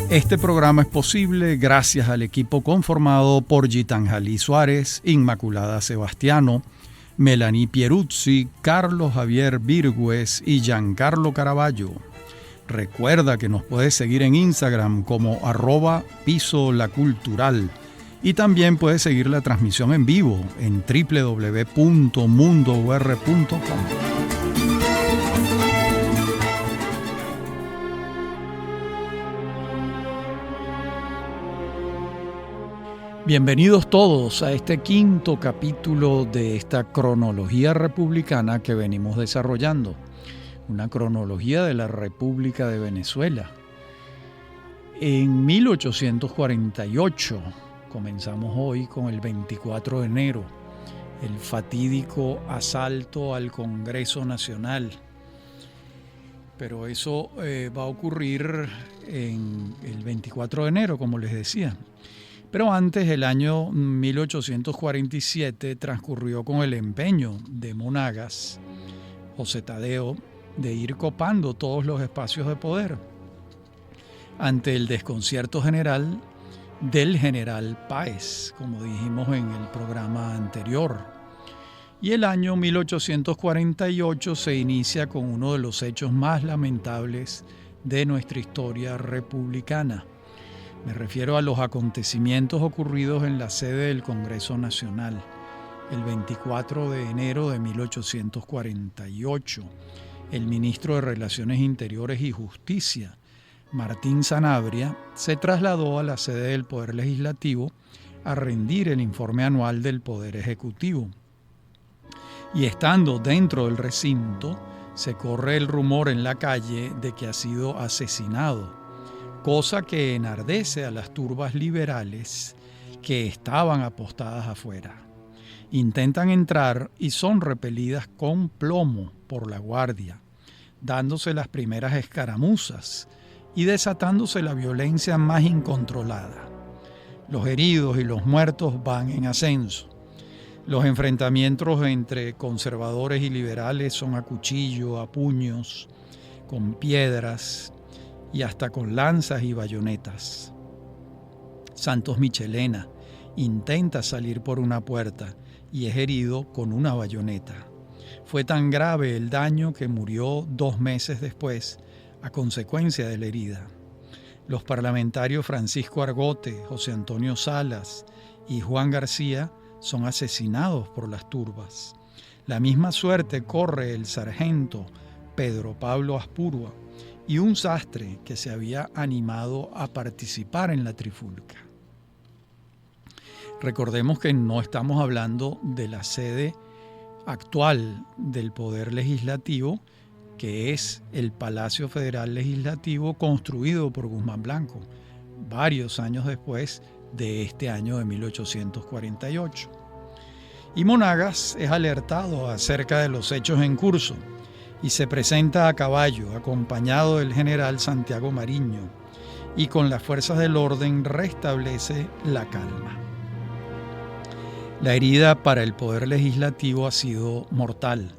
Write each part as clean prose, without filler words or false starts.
Este programa es posible gracias al equipo conformado por Gitanjali Suárez, Inmaculada Sebastiano, Melanie Pieruzzi, Carlos Javier Virgües y Giancarlo Caraballo. Recuerda que nos puedes seguir en Instagram como @pisolacultural y también puedes seguir la transmisión en vivo en www.mundour.com. Bienvenidos todos a este quinto capítulo de esta cronología republicana que venimos desarrollando. Una cronología de la República de Venezuela. En 1848, comenzamos hoy con el 24 de enero, el fatídico asalto al Congreso Nacional. Pero eso va a ocurrir en el 24 de enero, como les decía. Pero antes, el año 1847 transcurrió con el empeño de Monagas, José Tadeo, de ir copando todos los espacios de poder ante el desconcierto general del general Páez, como dijimos en el programa anterior. Y el año 1848 se inicia con uno de los hechos más lamentables de nuestra historia republicana. Me refiero a los acontecimientos ocurridos en la sede del Congreso Nacional, el 24 de enero de 1848. El ministro de Relaciones Interiores y Justicia, Martín Sanabria, se trasladó a la sede del Poder Legislativo a rendir el informe anual del Poder Ejecutivo. Y estando dentro del recinto, se corre el rumor en la calle de que ha sido asesinado, cosa que enardece a las turbas liberales que estaban apostadas afuera. Intentan entrar y son repelidas con plomo por la guardia, dándose las primeras escaramuzas y desatándose la violencia más incontrolada. Los heridos y los muertos van en ascenso. Los enfrentamientos entre conservadores y liberales son a cuchillo, a puños, con piedras y hasta con lanzas y bayonetas. Santos Michelena intenta salir por una puerta y es herido con una bayoneta. Fue tan grave el daño que murió 2 meses después a consecuencia de la herida. Los parlamentarios Francisco Argote, José Antonio Salas y Juan García son asesinados por las turbas. La misma suerte corre el sargento Pedro Pablo Aspurua y un sastre que se había animado a participar en la trifulca. Recordemos que no estamos hablando de la sede actual del Poder Legislativo, que es el Palacio Federal Legislativo construido por Guzmán Blanco, varios años después de este año de 1848. Y Monagas es alertado acerca de los hechos en curso y se presenta a caballo, acompañado del general Santiago Mariño, y con las fuerzas del orden restablece la calma. La herida para el Poder Legislativo ha sido mortal.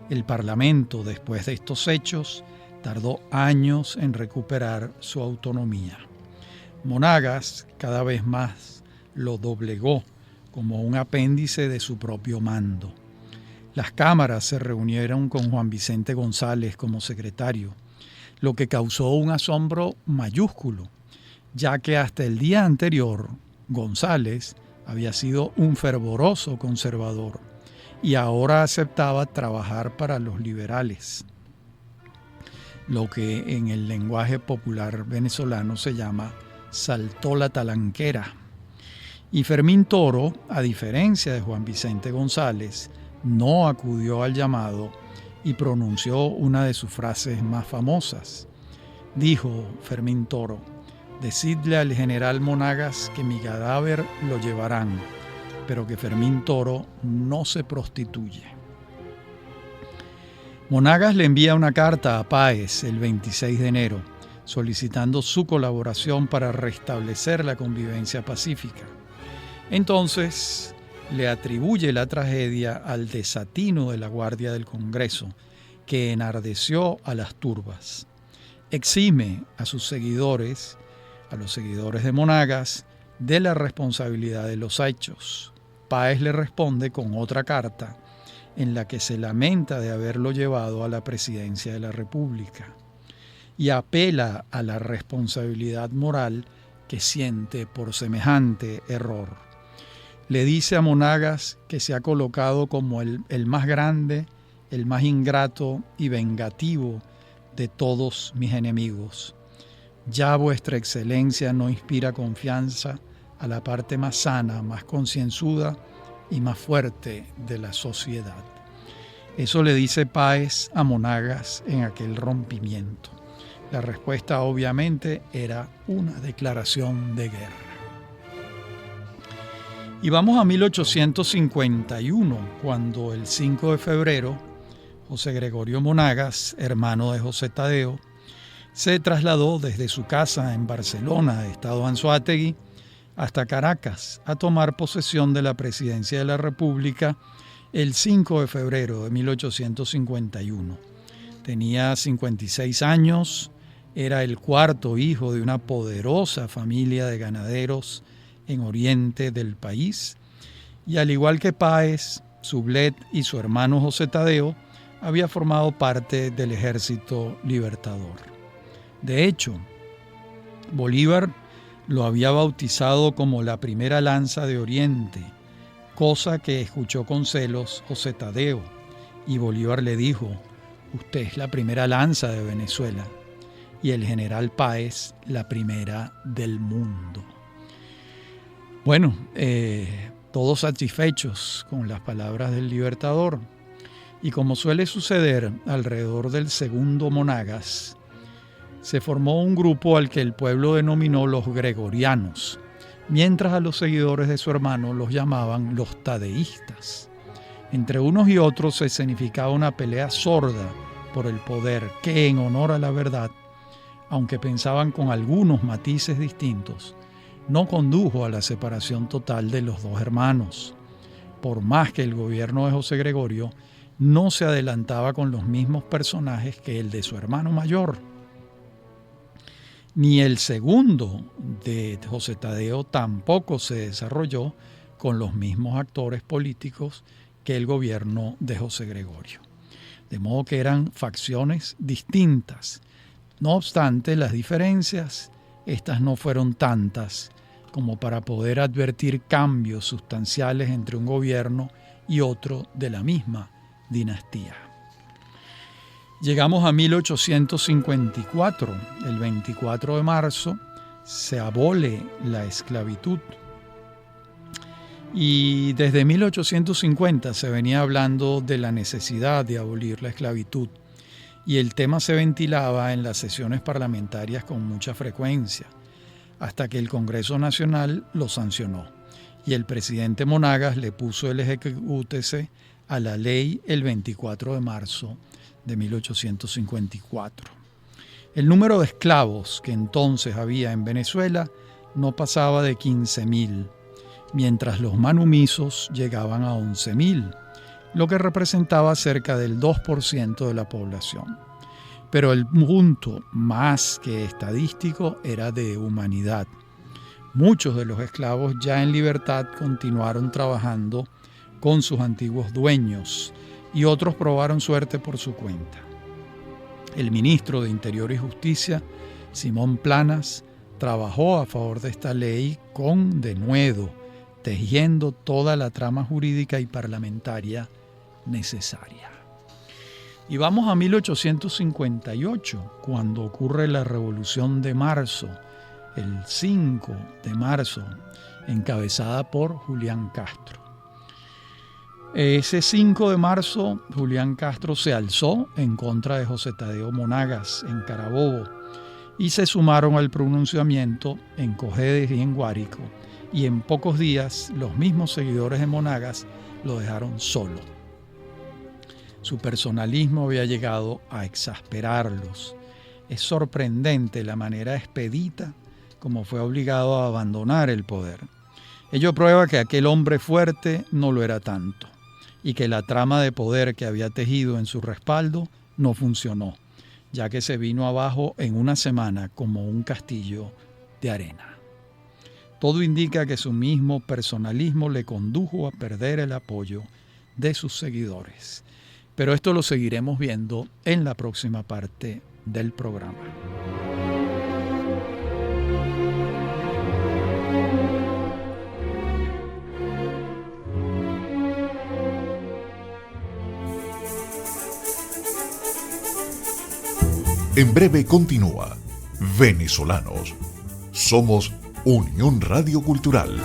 El Parlamento, después de estos hechos, tardó años en recuperar su autonomía. Monagas cada vez más lo doblegó como un apéndice de su propio mando. Las cámaras se reunieron con Juan Vicente González como secretario, lo que causó un asombro mayúsculo, ya que hasta el día anterior González había sido un fervoroso conservador y ahora aceptaba trabajar para los liberales, lo que en el lenguaje popular venezolano se llama saltó la talanquera. Y Fermín Toro, a diferencia de Juan Vicente González, no acudió al llamado y pronunció una de sus frases más famosas. Dijo Fermín Toro: "Decidle al general Monagas que mi cadáver lo llevarán, pero que Fermín Toro no se prostituye". Monagas le envía una carta a Páez el 26 de enero, solicitando su colaboración para restablecer la convivencia pacífica. Entonces le atribuye la tragedia al desatino de la Guardia del Congreso, que enardeció a las turbas. Exime a sus seguidores a los seguidores de Monagas de la responsabilidad de los hechos. Páez le responde con otra carta en la que se lamenta de haberlo llevado a la presidencia de la República y apela a la responsabilidad moral que siente por semejante error. Le dice a Monagas que se ha colocado como el más grande, el más ingrato y vengativo de todos mis enemigos. Ya vuestra excelencia no inspira confianza a la parte más sana, más concienzuda y más fuerte de la sociedad. Eso le dice Páez a Monagas en aquel rompimiento. La respuesta obviamente era una declaración de guerra. Y vamos a 1851, cuando el 5 de febrero, José Gregorio Monagas, hermano de José Tadeo, se trasladó desde su casa en Barcelona, estado Anzoátegui, hasta Caracas a tomar posesión de la presidencia de la República el 5 de febrero de 1851. Tenía 56 años, era el cuarto hijo de una poderosa familia de ganaderos en oriente del país, y al igual que Páez, Sublet y su hermano José Tadeo, había formado parte del Ejército Libertador. De hecho, Bolívar lo había bautizado como la primera lanza de Oriente, cosa que escuchó con celos José Tadeo, y Bolívar le dijo: usted es la primera lanza de Venezuela, y el general Páez la primera del mundo. Bueno, todos satisfechos con las palabras del Libertador, y como suele suceder alrededor del segundo Monagas, se formó un grupo al que el pueblo denominó los gregorianos, mientras a los seguidores de su hermano los llamaban los tadeístas. Entre unos y otros se escenificaba una pelea sorda por el poder que, en honor a la verdad, aunque pensaban con algunos matices distintos, no condujo a la separación total de los dos hermanos, por más que el gobierno de José Gregorio no se adelantaba con los mismos personajes que el de su hermano mayor. Ni el segundo de José Tadeo tampoco se desarrolló con los mismos actores políticos que el gobierno de José Gregorio. De modo que eran facciones distintas. No obstante, las diferencias, estas no fueron tantas como para poder advertir cambios sustanciales entre un gobierno y otro de la misma dinastía. Llegamos a 1854, el 24 de marzo, se abole la esclavitud. Y desde 1850 se venía hablando de la necesidad de abolir la esclavitud, y el tema se ventilaba en las sesiones parlamentarias con mucha frecuencia, hasta que el Congreso Nacional lo sancionó, y el presidente Monagas le puso el ejecútese a la ley el 24 de marzo de 1854. El número de esclavos que entonces había en Venezuela no pasaba de 15.000, mientras los manumisos llegaban a 11.000, lo que representaba cerca del 2% de la población. Pero el punto más que estadístico era de humanidad. Muchos de los esclavos ya en libertad continuaron trabajando con sus antiguos dueños, y otros probaron suerte por su cuenta. El ministro de Interior y Justicia, Simón Planas, trabajó a favor de esta ley con denuedo, tejiendo toda la trama jurídica y parlamentaria necesaria. Y vamos a 1858, cuando ocurre la Revolución de Marzo, el 5 de marzo, encabezada por Julián Castro. Ese 5 de marzo, Julián Castro se alzó en contra de José Tadeo Monagas en Carabobo, y se sumaron al pronunciamiento en Cojedes y en Guárico, y en pocos días los mismos seguidores de Monagas lo dejaron solo. Su personalismo había llegado a exasperarlos. Es sorprendente la manera expedita como fue obligado a abandonar el poder. Ello prueba que aquel hombre fuerte no lo era tanto, y que la trama de poder que había tejido en su respaldo no funcionó, ya que se vino abajo en una semana como un castillo de de arena. Todo indica que su mismo personalismo le condujo a perder el apoyo de sus seguidores. Pero esto lo seguiremos viendo en la próxima parte del programa. En breve continúa Venezolanos. Somos Unión Radio Cultural.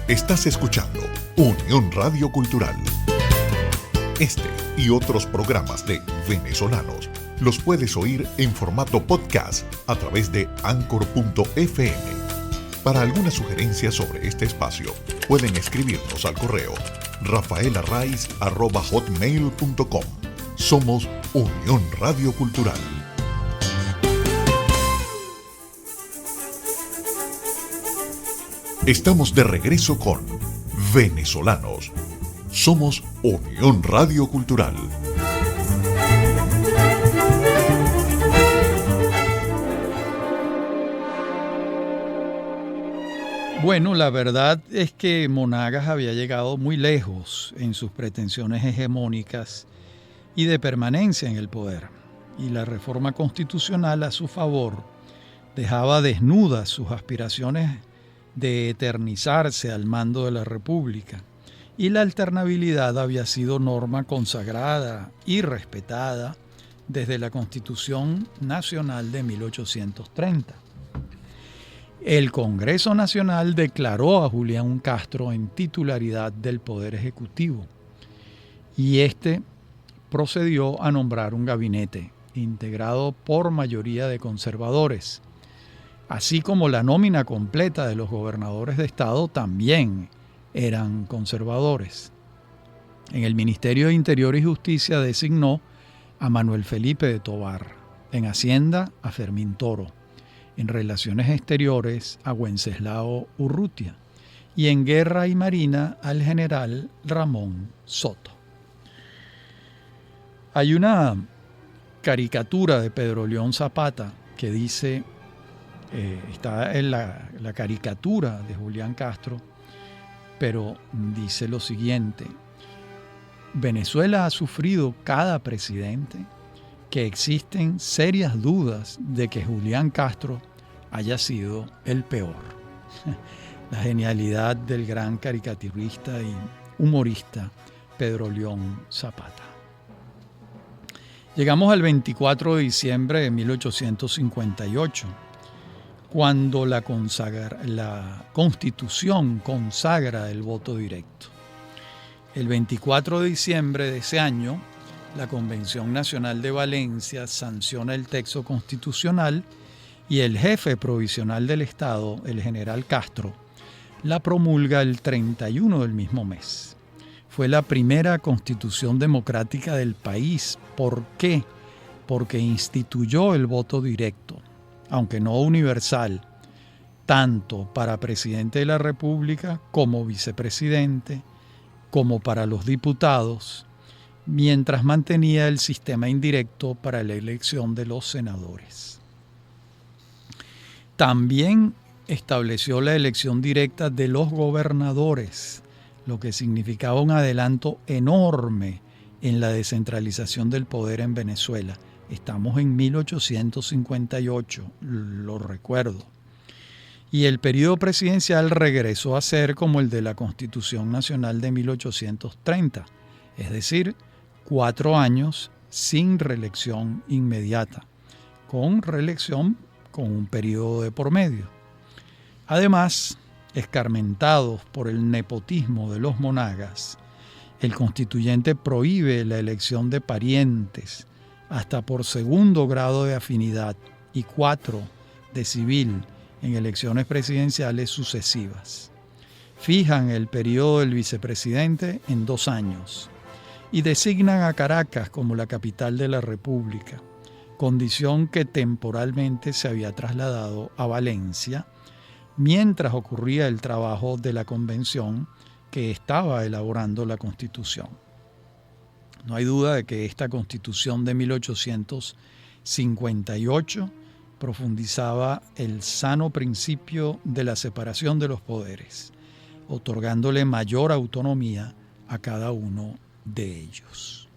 Estás escuchando Unión Radio Cultural. Este y otros programas de Venezolanos los puedes oír en formato podcast a través de Anchor.fm. Para alguna sugerencia sobre este espacio, pueden escribirnos al correo rafaelarraiz@hotmail.com. Somos Unión Radio Cultural. Estamos de regreso con Venezolanos. Somos Unión Radio Cultural. Bueno, la verdad es que Monagas había llegado muy lejos en sus pretensiones hegemónicas y de permanencia en el poder, y la reforma constitucional a su favor dejaba desnudas sus aspiraciones de eternizarse al mando de la República, y la alternabilidad había sido norma consagrada y respetada desde la Constitución Nacional de 1830. El Congreso Nacional declaró a Julián Castro en titularidad del Poder Ejecutivo y este procedió a nombrar un gabinete integrado por mayoría de conservadores, así como la nómina completa de los gobernadores de estado también eran conservadores. En el Ministerio de Interior y Justicia designó a Manuel Felipe de Tovar, en Hacienda a Fermín Toro, en Relaciones Exteriores a Wenceslao Urrutia y en Guerra y Marina al general Ramón Soto. Hay una caricatura de Pedro León Zapata que dice, está en la caricatura de Julián Castro, pero dice lo siguiente: Venezuela ha sufrido cada presidente que existen serias dudas de que Julián Castro haya sido el peor. La genialidad del gran caricaturista y humorista Pedro León Zapata. Llegamos al 24 de diciembre de 1858, cuando la Constitución consagra el voto directo. El 24 de diciembre de ese año, la Convención Nacional de Valencia sanciona el texto constitucional y el jefe provisional del Estado, el general Castro, la promulga el 31 del mismo mes. Fue la primera constitución democrática del país. ¿Por qué? Porque instituyó el voto directo, aunque no universal, tanto para presidente de la República como vicepresidente, como para los diputados, mientras mantenía el sistema indirecto para la elección de los senadores. También estableció la elección directa de los gobernadores, lo que significaba un adelanto enorme en la descentralización del poder en Venezuela. Estamos en 1858, lo recuerdo. Y el periodo presidencial regresó a ser como el de la Constitución Nacional de 1830, es decir, 4 años sin reelección inmediata, con reelección con un periodo de por medio. Además, escarmentados por el nepotismo de los Monagas, el constituyente prohíbe la elección de parientes hasta por segundo grado de afinidad y 4 de civil en elecciones presidenciales sucesivas. Fijan el periodo del vicepresidente en 2 años y designan a Caracas como la capital de la República, condición que temporalmente se había trasladado a Valencia mientras ocurría el trabajo de la convención que estaba elaborando la Constitución. No hay duda de que esta Constitución de 1858 profundizaba el sano principio de la separación de los poderes, otorgándole mayor autonomía a cada uno de ellos.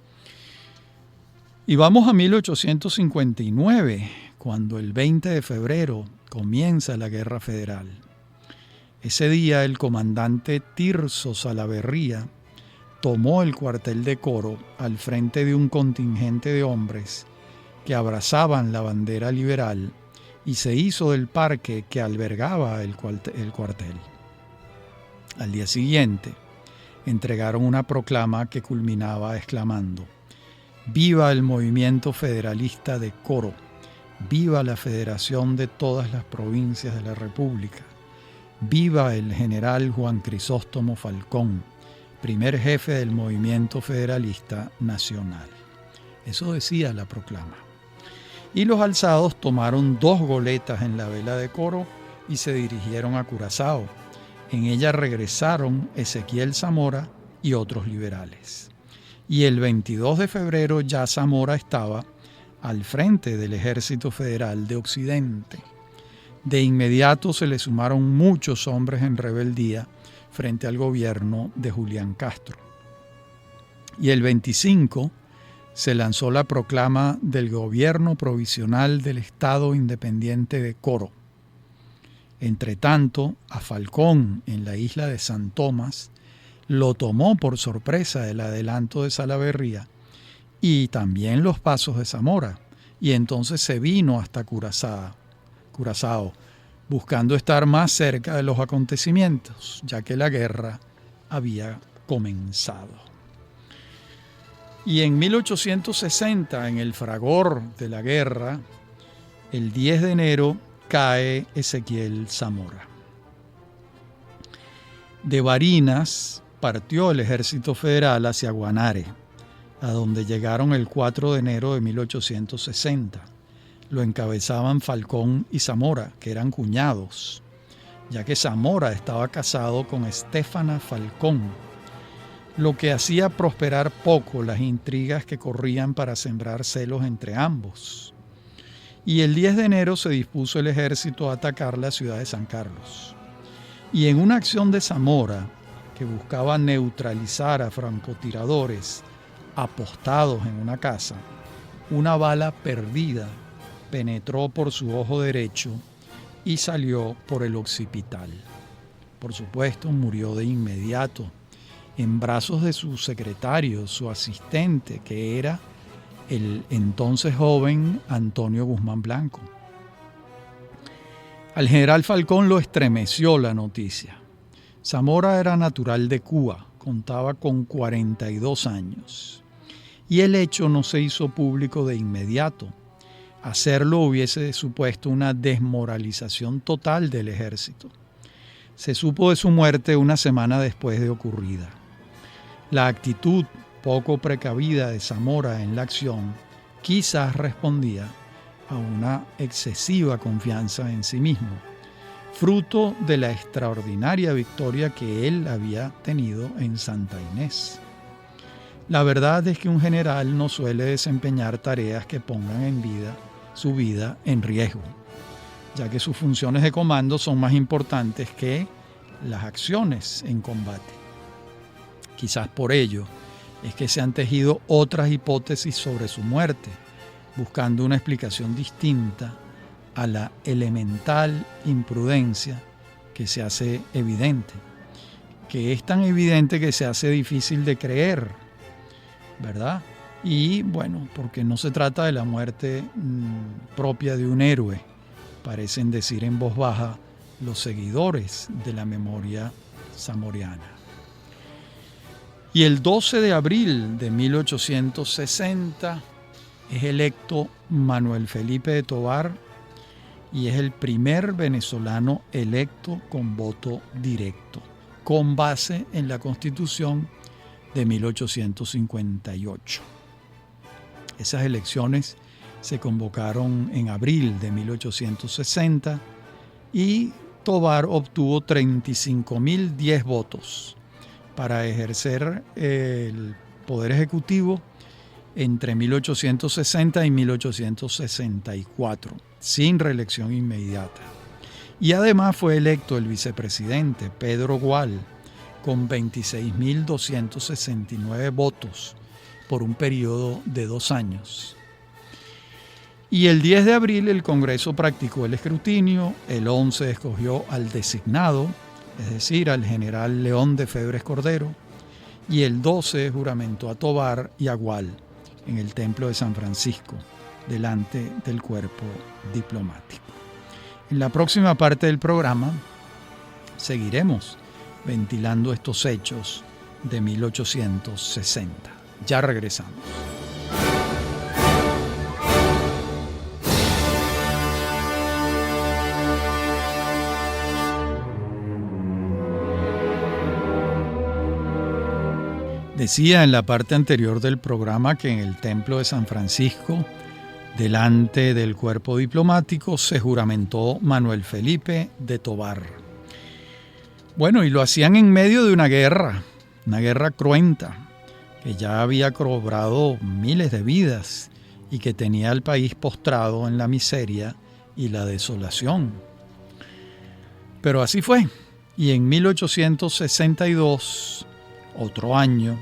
Y vamos a 1859, cuando el 20 de febrero comienza la Guerra Federal. Ese día el comandante Tirso Salaverría tomó el cuartel de Coro al frente de un contingente de hombres que abrazaban la bandera liberal y se hizo del parque que albergaba el cuartel. Al día siguiente, entregaron una proclama que culminaba exclamando: «Viva el movimiento federalista de Coro, viva la federación de todas las provincias de la República, viva el general Juan Crisóstomo Falcón, primer jefe del movimiento federalista nacional». Eso decía la proclama. Y los alzados tomaron 2 goletas en la vela de Coro y se dirigieron a Curazao. En ella regresaron Ezequiel Zamora y otros liberales. Y el 22 de febrero ya Zamora estaba al frente del Ejército Federal de Occidente. De inmediato se le sumaron muchos hombres en rebeldía frente al gobierno de Julián Castro. Y el 25 se lanzó la proclama del Gobierno Provisional del Estado Independiente de Coro. Entretanto, a Falcón, en la isla de San Tomás, lo tomó por sorpresa el adelanto de Salaverría y también los pasos de Zamora, y entonces se vino hasta Curazao, buscando estar más cerca de los acontecimientos, ya que la guerra había comenzado. Y en 1860, en el fragor de la guerra, el 10 de enero, cae Ezequiel Zamora. De Barinas partió el ejército federal hacia Guanare, a donde llegaron el 4 de enero de 1860. Lo encabezaban Falcón y Zamora, que eran cuñados, ya que Zamora estaba casado con Estéfana Falcón, lo que hacía prosperar poco las intrigas que corrían para sembrar celos entre ambos. Y el 10 de enero se dispuso el ejército a atacar la ciudad de San Carlos. Y en una acción de Zamora, que buscaba neutralizar a francotiradores apostados en una casa, una bala perdida penetró por su ojo derecho y salió por el occipital. Por supuesto, murió de inmediato, en brazos de su secretario, su asistente, que era el entonces joven Antonio Guzmán Blanco. Al general Falcón lo estremeció la noticia. Zamora era natural de Cuba, contaba con 42 años. Y el hecho no se hizo público de inmediato. Hacerlo hubiese supuesto una desmoralización total del ejército. Se supo de su muerte una semana después de ocurrida. La actitud poco precavida de Zamora en la acción quizás respondía a una excesiva confianza en sí mismo, fruto de la extraordinaria victoria que él había tenido en Santa Inés. La verdad es que un general no suele desempeñar tareas que pongan su vida en riesgo, ya que sus funciones de comando son más importantes que las acciones en combate. Quizás por ello es que se han tejido otras hipótesis sobre su muerte, buscando una explicación distinta a la elemental imprudencia que se hace evidente, que es tan evidente que se hace difícil de creer, ¿verdad? Y bueno, porque no se trata de la muerte propia de un héroe, parecen decir en voz baja los seguidores de la memoria zamoriana. Y el 12 de abril de 1860 es electo Manuel Felipe de Tovar y es el primer venezolano electo con voto directo, con base en la Constitución de 1858. Esas elecciones se convocaron en abril de 1860 y Tovar obtuvo 35.010 votos para ejercer el poder ejecutivo entre 1860 y 1864, sin reelección inmediata. Y además fue electo el vicepresidente Pedro Gual con 26.269 votos por un periodo de 2 años. Y el 10 de abril el Congreso practicó el escrutinio, el 11 escogió al designado, es decir, al general León de Febres Cordero, y el 12 juramentó a Tovar y a Gual en el Templo de San Francisco, delante del cuerpo diplomático. En la próxima parte del programa seguiremos ventilando estos hechos de 1860. Ya regresamos. Decía en la parte anterior del programa que en el Templo de San Francisco, delante del cuerpo diplomático, se juramentó Manuel Felipe de Tovar. Bueno, y lo hacían en medio de una guerra cruenta, que ya había cobrado miles de vidas y que tenía al país postrado en la miseria y la desolación. Pero así fue, y en 1862, otro año,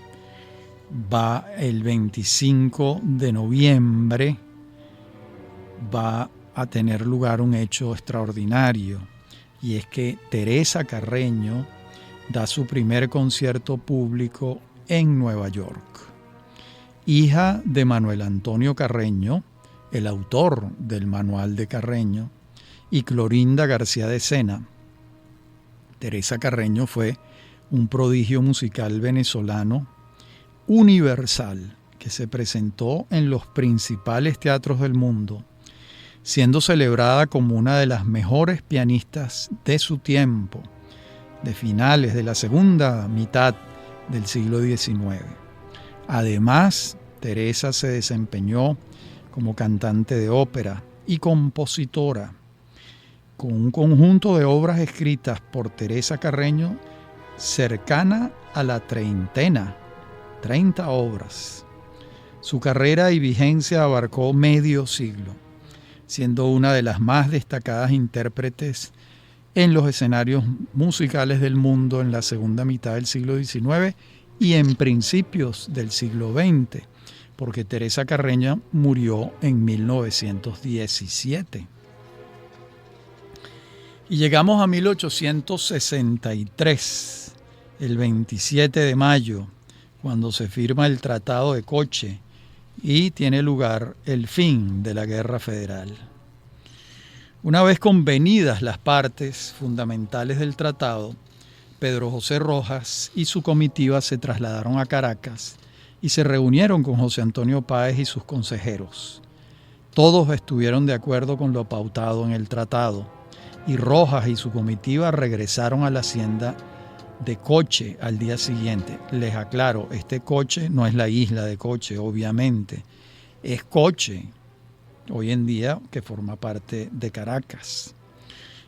va el 25 de noviembre, va a tener lugar un hecho extraordinario, y es que Teresa Carreño da su primer concierto público en Nueva York. Hija de Manuel Antonio Carreño, el autor del Manual de Carreño, y Clorinda García de Sena, Teresa Carreño fue un prodigio musical venezolano universal que se presentó en los principales teatros del mundo, siendo celebrada como una de las mejores pianistas de su tiempo, de finales de la segunda mitad del siglo XIX. Además, Teresa se desempeñó como cantante de ópera y compositora, con un conjunto de obras escritas por Teresa Carreño cercana a la treintena, 30 obras. Su carrera y vigencia abarcó medio siglo, siendo una de las más destacadas intérpretes en los escenarios musicales del mundo en la segunda mitad del siglo XIX y en principios del siglo XX, porque Teresa Carreño murió en 1917. Y llegamos a 1863, el 27 de mayo, cuando se firma el Tratado de Coche y tiene lugar el fin de la Guerra Federal. Una vez convenidas las partes fundamentales del tratado, Pedro José Rojas y su comitiva se trasladaron a Caracas y se reunieron con José Antonio Páez y sus consejeros. Todos estuvieron de acuerdo con lo pautado en el tratado, y Rojas y su comitiva regresaron a la hacienda de Coche al día siguiente. Les aclaro, este Coche no es la isla de Coche, obviamente, es Coche, hoy en día que forma parte de Caracas.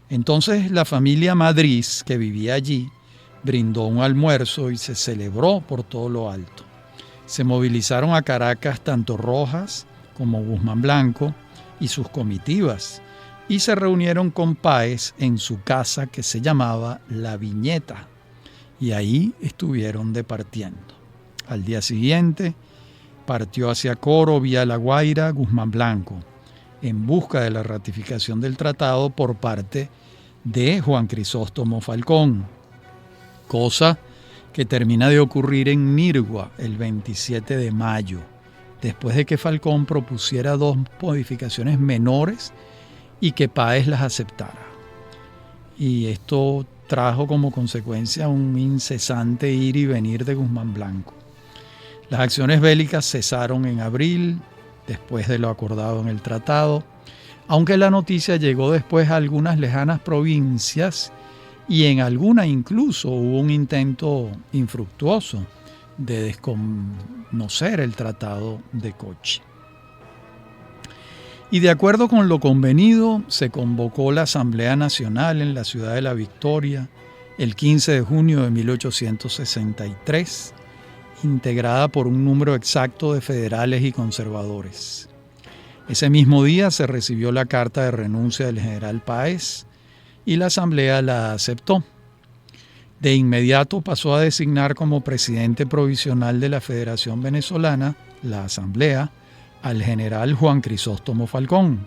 Entonces la familia Madrid, que vivía allí, brindó un almuerzo y se celebró por todo lo alto. Se movilizaron a Caracas tanto Rojas como Guzmán Blanco y sus comitivas, y se reunieron con Páez en su casa que se llamaba La Viñeta, y ahí estuvieron departiendo. Al día siguiente partió hacia Coro vía La Guaira Guzmán Blanco, en busca de la ratificación del tratado por parte de Juan Crisóstomo Falcón, cosa que termina de ocurrir en Nirgua el 27 de mayo, después de que Falcón propusiera 2 modificaciones menores y que Páez las aceptara. Y esto trajo como consecuencia un incesante ir y venir de Guzmán Blanco. Las acciones bélicas cesaron en abril, después de lo acordado en el tratado, aunque la noticia llegó después a algunas lejanas provincias y en alguna incluso hubo un intento infructuoso de desconocer el Tratado de Coche. Y de acuerdo con lo convenido, se convocó la Asamblea Nacional en la ciudad de La Victoria el 15 de junio de 1863 integrada por un número exacto de federales y conservadores. Ese mismo día se recibió la carta de renuncia del general Páez y la Asamblea la aceptó. De inmediato pasó a designar como presidente provisional de la Federación Venezolana, la Asamblea, al general Juan Crisóstomo Falcón,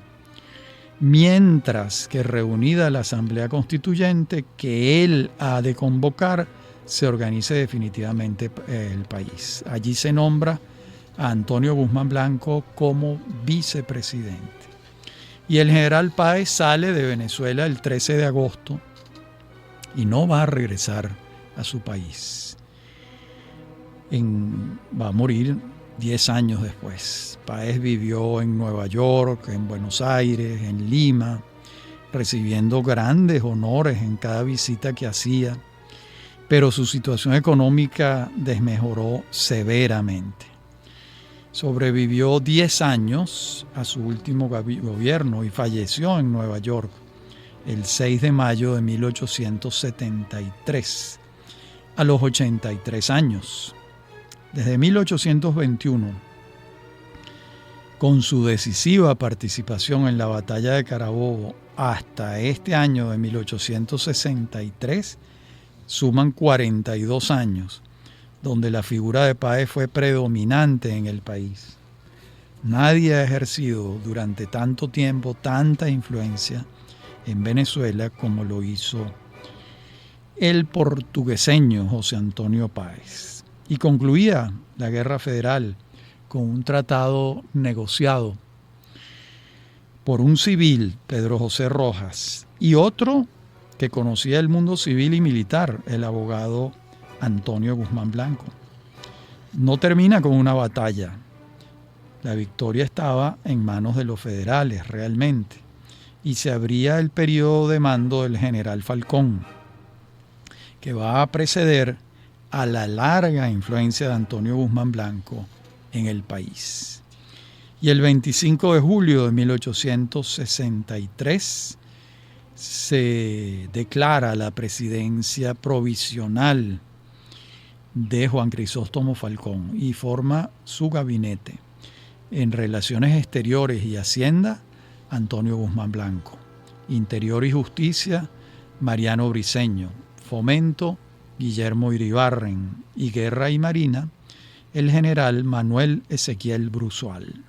mientras que reunida la Asamblea Constituyente que él ha de convocar, se organice definitivamente el país. Allí se nombra a Antonio Guzmán Blanco como vicepresidente. Y el general Páez sale de Venezuela el 13 de agosto y no va a regresar a su país. Va a morir 10 años después. Páez vivió en Nueva York, en Buenos Aires, en Lima, recibiendo grandes honores en cada visita que hacía, pero su situación económica desmejoró severamente. Sobrevivió 10 años a su último gobierno y falleció en Nueva York el 6 de mayo de 1873, a los 83 años. Desde 1821, con su decisiva participación en la batalla de Carabobo hasta este año de 1863, suman 42 años, donde la figura de Páez fue predominante en el país. Nadie ha ejercido durante tanto tiempo tanta influencia en Venezuela como lo hizo el portugueseño José Antonio Páez. Y concluía la Guerra Federal con un tratado negociado por un civil, Pedro José Rojas, y otro que conocía el mundo civil y militar, el abogado Antonio Guzmán Blanco. No termina con una batalla. La victoria estaba en manos de los federales realmente, y se abría el periodo de mando del general Falcón, que va a preceder a la larga influencia de Antonio Guzmán Blanco en el país. Y el 25 de julio de 1863 se declara la presidencia provisional de Juan Crisóstomo Falcón y forma su gabinete. En Relaciones Exteriores y Hacienda, Antonio Guzmán Blanco. Interior y Justicia, Mariano Briceño. Fomento, Guillermo Iribarren. Y Guerra y Marina, el general Manuel Ezequiel Bruzual.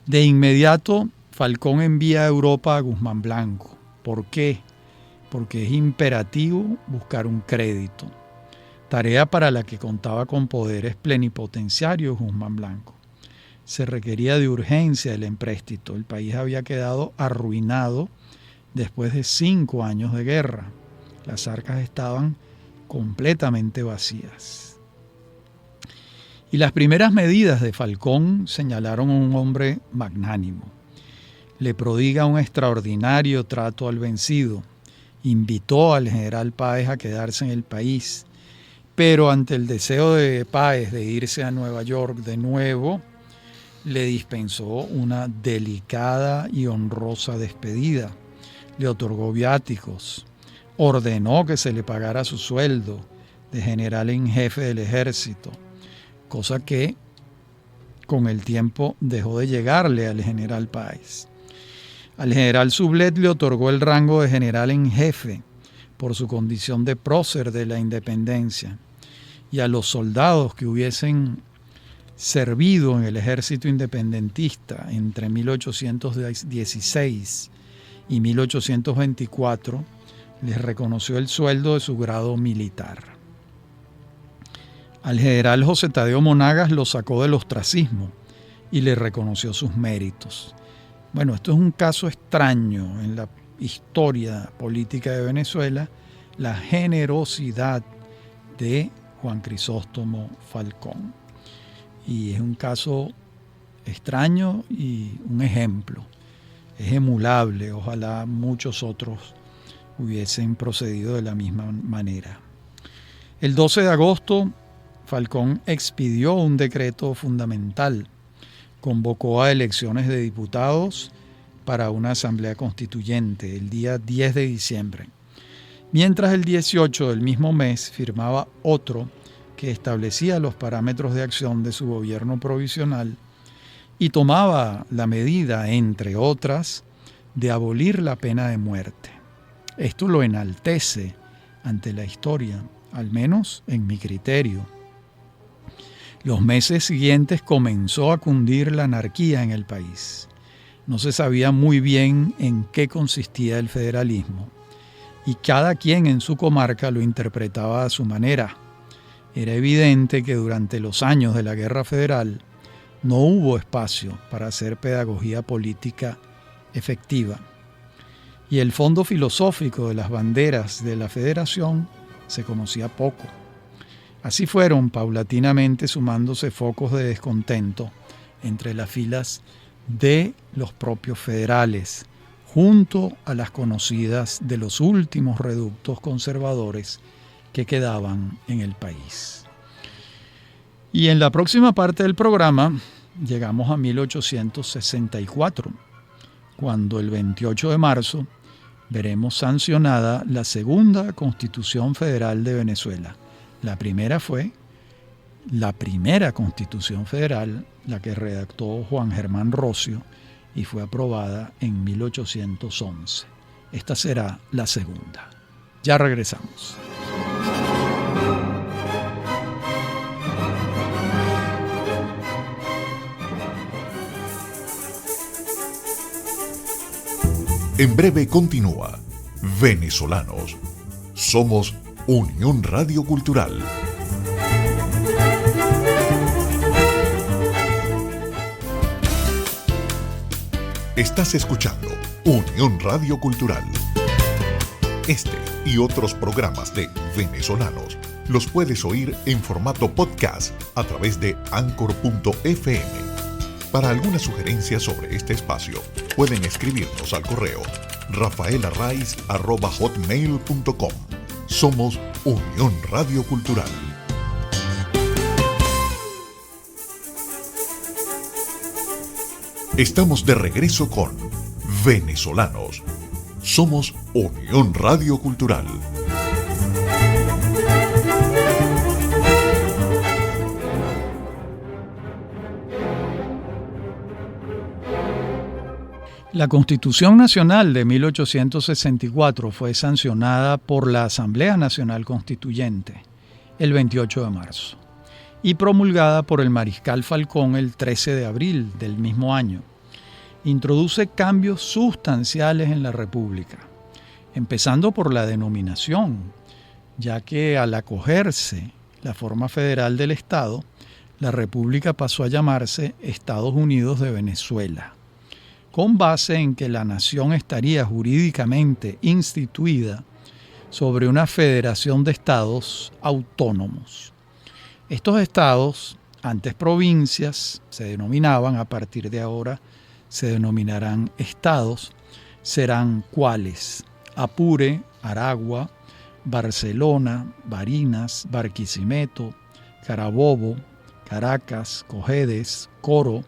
De inmediato, Falcón envía a Europa a Guzmán Blanco. ¿Por qué? Porque es imperativo buscar un crédito, tarea para la que contaba con poderes plenipotenciarios Guzmán Blanco. Se requería de urgencia el empréstito. El país había quedado arruinado después de 5 años de guerra. Las arcas estaban completamente vacías. Y las primeras medidas de Falcón señalaron a un hombre magnánimo. Le prodiga un extraordinario trato al vencido. Invitó al general Páez a quedarse en el país, pero ante el deseo de Páez de irse a Nueva York de nuevo, le dispensó una delicada y honrosa despedida. Le otorgó viáticos, ordenó que se le pagara su sueldo de general en jefe del ejército, cosa que con el tiempo dejó de llegarle al general Páez. Al general Sublet le otorgó el rango de general en jefe por su condición de prócer de la independencia, y a los soldados que hubiesen servido en el ejército independentista entre 1816 y 1824, les reconoció el sueldo de su grado militar. Al general José Tadeo Monagas lo sacó del ostracismo y le reconoció sus méritos. Bueno, esto es un caso extraño en la historia política de Venezuela, la generosidad de Juan Crisóstomo Falcón. Y es un caso extraño y un ejemplo. Es emulable. Ojalá muchos otros hubiesen procedido de la misma manera. El 12 de agosto, Falcón expidió un decreto fundamental. Convocó a elecciones de diputados para una asamblea constituyente el día 10 de diciembre. Mientras el 18 del mismo mes firmaba otro que establecía los parámetros de acción de su gobierno provisional y tomaba la medida, entre otras, de abolir la pena de muerte. Esto lo enaltece ante la historia, al menos en mi criterio. Los meses siguientes comenzó a cundir la anarquía en el país. No se sabía muy bien en qué consistía el federalismo y cada quien en su comarca lo interpretaba a su manera. Era evidente que durante los años de la Guerra Federal no hubo espacio para hacer pedagogía política efectiva. Y el fondo filosófico de las banderas de la Federación se conocía poco. Así fueron paulatinamente sumándose focos de descontento entre las filas de los propios federales, junto a las conocidas de los últimos reductos conservadores que quedaban en el país. Y en la próxima parte del programa llegamos a 1864, cuando el 28 de marzo veremos sancionada la segunda Constitución Federal de Venezuela. La primera fue la primera Constitución Federal, la que redactó Juan Germán Rocio y fue aprobada en 1811. Esta será la segunda. Ya regresamos. En breve continúa Venezolanos. Somos Unión Radio Cultural. Estás escuchando Unión Radio Cultural. Este y otros programas de Venezolanos los puedes oír en formato podcast a través de Anchor.fm. Para alguna sugerencia sobre este espacio, pueden escribirnos al correo rafaelarraiz@hotmail.com. Somos Unión Radio Cultural. Estamos de regreso con Venezolanos. Somos Unión Radio Cultural. La Constitución Nacional de 1864 fue sancionada por la Asamblea Nacional Constituyente el 28 de marzo y promulgada por el mariscal Falcón el 13 de abril del mismo año. Introduce cambios sustanciales en la República, empezando por la denominación, ya que al acogerse la forma federal del Estado, la República pasó a llamarse Estados Unidos de Venezuela, con base en que la nación estaría jurídicamente instituida sobre una federación de estados autónomos. Estos estados, antes provincias, se denominaban, a partir de ahora se denominarán estados, serán cuáles: Apure, Aragua, Barcelona, Barinas, Barquisimeto, Carabobo, Caracas, Cojedes, Coro,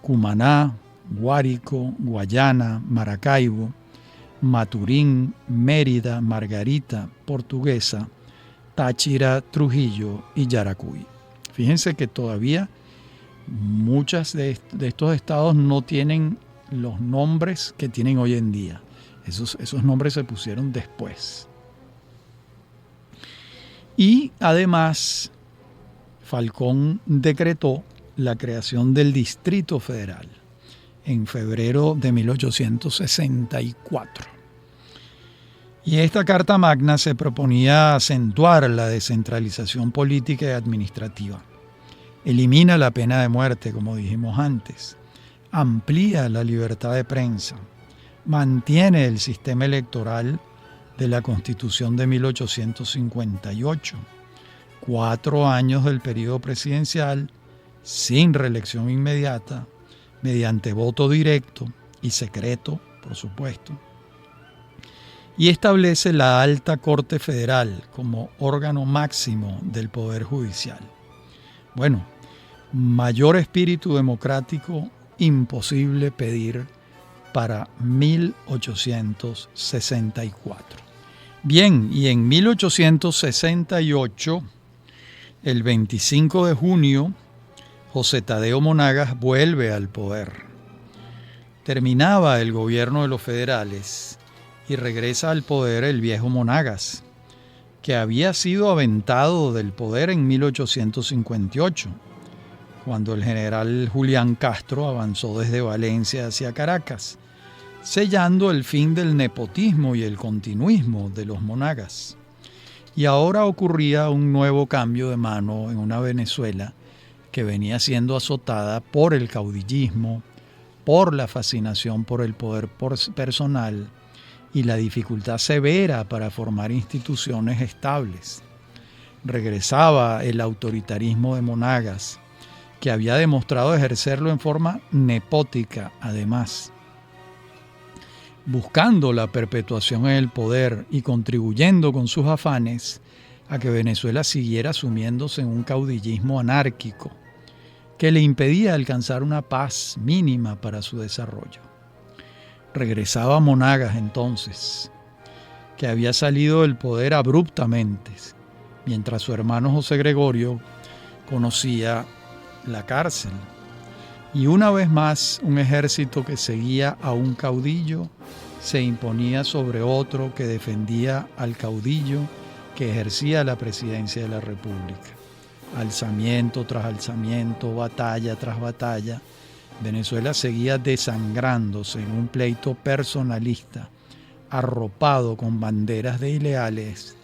Cumaná, Guárico, Guayana, Maracaibo, Maturín, Mérida, Margarita, Portuguesa, Táchira, Trujillo y Yaracuy. Fíjense que todavía muchos de estos estados no tienen los nombres que tienen hoy en día. Esos nombres se pusieron después. Y además, Falcón decretó la creación del Distrito Federal en febrero de 1864. Y esta Carta Magna se proponía acentuar la descentralización política y administrativa. Elimina la pena de muerte, como dijimos antes. Amplía la libertad de prensa. Mantiene el sistema electoral de la Constitución de 1858. 4 años del periodo presidencial, sin reelección inmediata, mediante voto directo y secreto, por supuesto. Y establece la Alta Corte Federal como órgano máximo del Poder Judicial. Bueno, mayor espíritu democrático imposible pedir para 1864. Bien, y en 1868 El 25 de junio, José Tadeo Monagas vuelve al poder. Terminaba el gobierno de los federales y regresa al poder el viejo Monagas, que había sido aventado del poder en 1858, cuando el general Julián Castro avanzó desde Valencia hacia Caracas, sellando el fin del nepotismo y el continuismo de los Monagas. Y ahora ocurría un nuevo cambio de mano en una Venezuela que venía siendo azotada por el caudillismo, por la fascinación por el poder personal y la dificultad severa para formar instituciones estables. Regresaba el autoritarismo de Monagas, que había demostrado ejercerlo en forma nepótica, además, buscando la perpetuación en el poder y contribuyendo con sus afanes a que Venezuela siguiera sumiéndose en un caudillismo anárquico que le impedía alcanzar una paz mínima para su desarrollo. Regresaba Monagas entonces, que había salido del poder abruptamente, mientras su hermano José Gregorio conocía la cárcel. Y una vez más, un ejército que seguía a un caudillo se imponía sobre otro que defendía al caudillo que ejercía la presidencia de la República. Alzamiento tras alzamiento, batalla tras batalla, Venezuela seguía desangrándose en un pleito personalista, arropado con banderas de ideales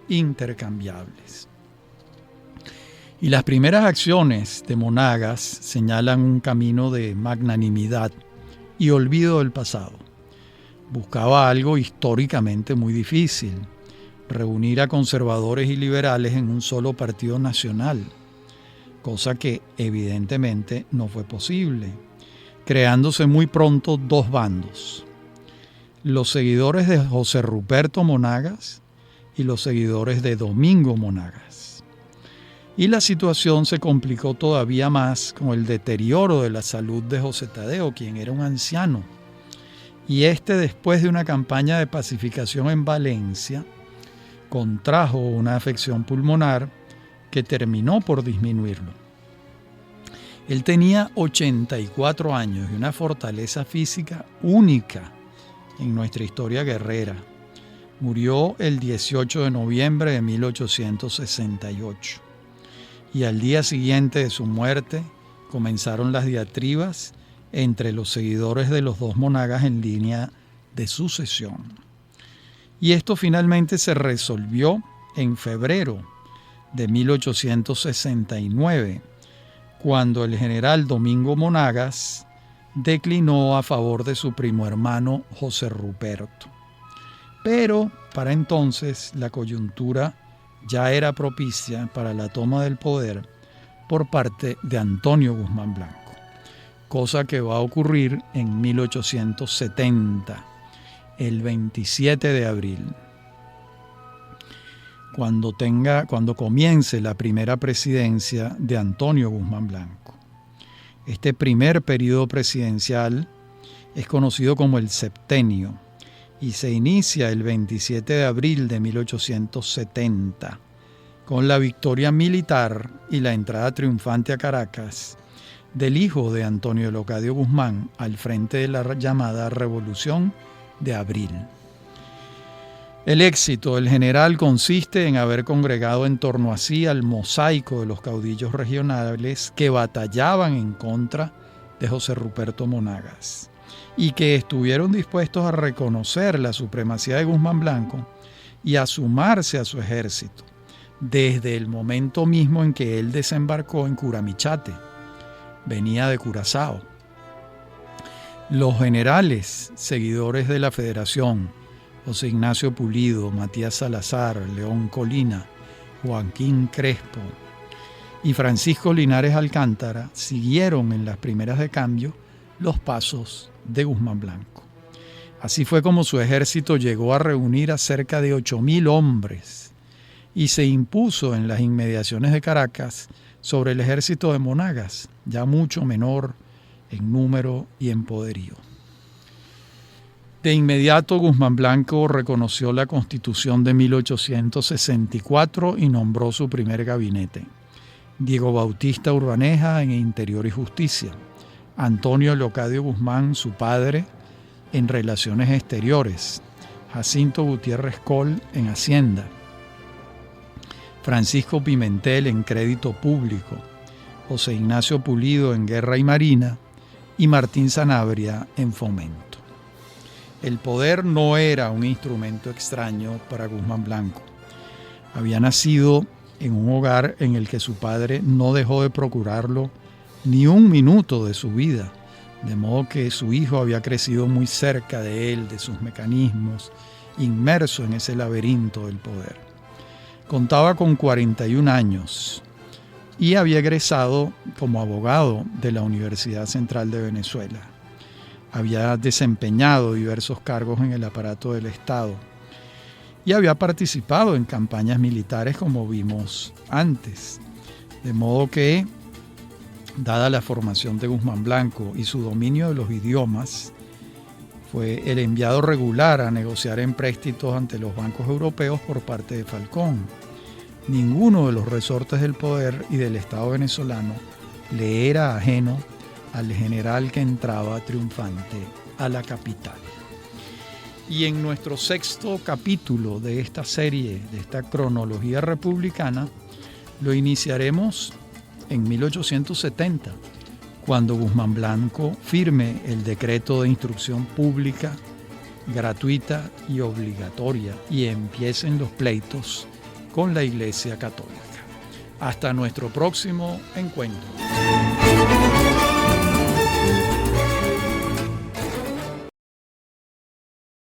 intercambiables. Y las primeras acciones de Monagas señalan un camino de magnanimidad y olvido del pasado. Buscaba algo históricamente muy difícil: reunir a conservadores y liberales en un solo partido nacional, cosa que evidentemente no fue posible, creándose muy pronto dos bandos: los seguidores de José Ruperto Monagas y los seguidores de Domingo Monagas. Y la situación se complicó todavía más con el deterioro de la salud de José Tadeo, quien era un anciano. Y después de una campaña de pacificación en Valencia, contrajo una afección pulmonar que terminó por disminuirlo. Él tenía 84 años y una fortaleza física única en nuestra historia guerrera. Murió el 18 de noviembre de 1868. Y al día siguiente de su muerte comenzaron las diatribas entre los seguidores de los dos Monagas en línea de sucesión. Y esto finalmente se resolvió en febrero de 1869, cuando el general Domingo Monagas declinó a favor de su primo hermano José Ruperto. Pero para entonces la coyuntura ya era propicia para la toma del poder por parte de Antonio Guzmán Blanco, cosa que va a ocurrir en 1870, el 27 de abril, cuando comience la primera presidencia de Antonio Guzmán Blanco. Este primer periodo presidencial es conocido como el septenio y se inicia el 27 de abril de 1870 con la victoria militar y la entrada triunfante a Caracas del hijo de Antonio Leocadio Guzmán al frente de la llamada Revolución de Abril. El éxito del general consiste en haber congregado en torno a sí al mosaico de los caudillos regionales que batallaban en contra de José Ruperto Monagas y que estuvieron dispuestos a reconocer la supremacía de Guzmán Blanco y a sumarse a su ejército desde el momento mismo en que él desembarcó en Curamichate. Venía de Curazao. Los generales, seguidores de la Federación, José Ignacio Pulido, Matías Salazar, León Colina, Joaquín Crespo y Francisco Linares Alcántara, siguieron en las primeras de cambio los pasos de Guzmán Blanco. Así fue como su ejército llegó a reunir a cerca de 8,000 hombres y se impuso en las inmediaciones de Caracas sobre el ejército de Monagas, ya mucho menor en número y en poderío. De inmediato Guzmán Blanco reconoció la Constitución de 1864 y nombró su primer gabinete, Diego Bautista Urbaneja en Interior y Justicia, Antonio Leocadio Guzmán, su padre, en Relaciones Exteriores, Jacinto Gutiérrez Coll en Hacienda, Francisco Pimentel en Crédito Público, José Ignacio Pulido en Guerra y Marina y Martín Sanabria en Fomento. El poder no era un instrumento extraño para Guzmán Blanco. Había nacido en un hogar en el que su padre no dejó de procurarlo ni un minuto de su vida, de modo que su hijo había crecido muy cerca de él, de sus mecanismos, inmerso en ese laberinto del poder. Contaba con 41 años y había egresado como abogado de la Universidad Central de Venezuela. Había desempeñado diversos cargos en el aparato del Estado y había participado en campañas militares como vimos antes, de modo que, dada la formación de Guzmán Blanco y su dominio de los idiomas, fue el enviado regular a negociar empréstitos ante los bancos europeos por parte de Falcón. Ninguno de los resortes del poder y del Estado venezolano le era ajeno al general que entraba triunfante a la capital. Y en nuestro sexto capítulo de esta serie, de esta cronología republicana, lo iniciaremos en 1870, cuando Guzmán Blanco firme el decreto de instrucción pública, gratuita y obligatoria, y empiecen los pleitos con la Iglesia Católica. Hasta nuestro próximo encuentro.